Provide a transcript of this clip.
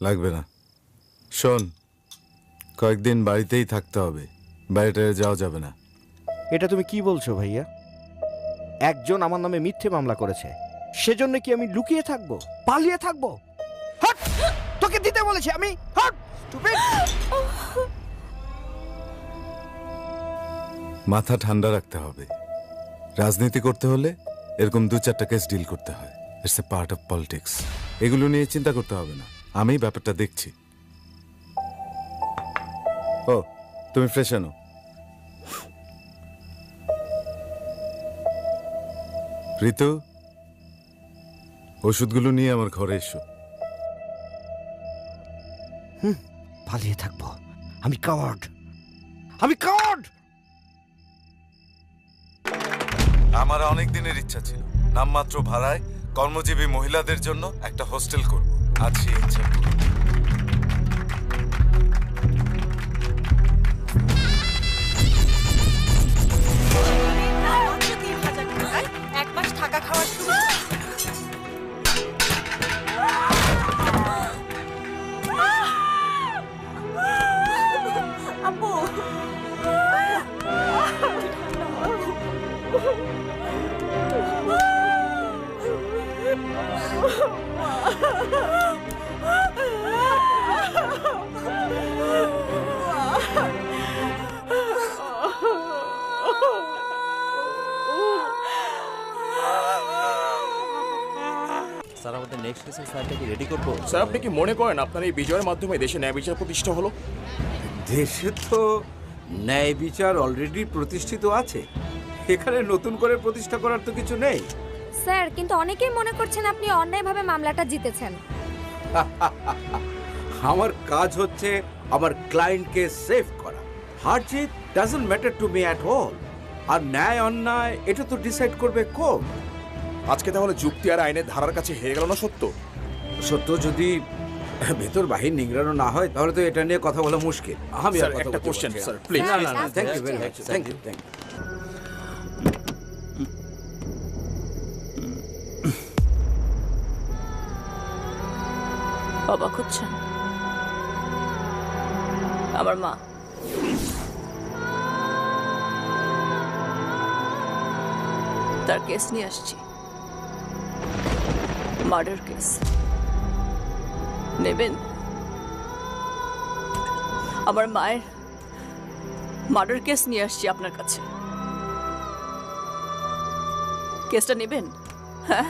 লাগবে না। শোন, কয়েকদিন বাড়িতেই থাকতে হবে, বাইরে যাওয়া যাবে না। এটা তুমি কি বলছো ভাইয়া? একজন আমার নামে মিথ্যে মামলা করেছে, সেজন্য কি আমি লুকিয়ে থাকবো, পালিয়ে থাকবো? হট! তোকে দিতে বলেছি আমি। হট! Stupid! মাথা ঠান্ডা রাখতে হবে। রাজনীতি করতে হলে এরকম 2-4টা কেস ডিল করতে হয়। It's a part of politics. এগুলো নিয়ে চিন্তা করতে হবে না, আমি ব্যাপারটা দেখছি। ও, তুমি ফ্রেশ আনো। ঋতু, ওষুধগুলো নিয়ে আমার ঘরে এসো। পালিয়ে থাকবো? আমি কাওয়ার্ড, আমি কাওয়ার্ড। আমার অনেক দিনের ইচ্ছা ছিল নামমাত্র ভাড়ায় কর্মজীবী মহিলাদের জন্য একটা হোস্টেল করব। আজ সেই ইচ্ছা পূরণ। এক মাস থাকা খাওয়ার সুবিধা। আব্বু, স্যার আমাদের নেক্সট কেসের ফাইলটাকে রেডি করবো। স্যার, আপনি কি মনে করেন আপনার এই বিজয়ের মাধ্যমে দেশে ন্যায় বিচার প্রতিষ্ঠা হলো? দেশে তো ন্যায় বিচার অলরেডি প্রতিষ্ঠিত আছে, এখানে নতুন করে প্রতিষ্ঠা করার তো কিছু নেই। স্যার, কিন্তু অনেকেই মনে করছেন আপনি অন্যায়ভাবে মামলাটা জিতেছেন। আমার কাজ হচ্ছে আমার ক্লায়েন্টকে সেভ করা। হার জিত doesn't matter to me at all. আর ন্যায় অন্যায় এটা তো ডিসাইড করবে কোর্ট। আজকে তাহলে যুক্তি আর আইনের ধারার কাছে হেরে গেল না সত্য? সত্য যদি ভেতর বাহির নিংড়ানো না হয় তাহলে তো এটা নিয়ে কথা বলা মুশকিল। আমি স্যার, আর কথা একটা বলতে কোশ্চেন পারছি না। Sir, please. না না না, thank you very much, thank you. অবাক হচ্ছেন? আমার মা তার কেস নিয়ে আসছি, মার্ডার কেস। নেবেন? আমার মায়ের মার্ডার কেস নিয়ে আসছি আপনার কাছে। কেসটা নেবেন? হ্যাঁ,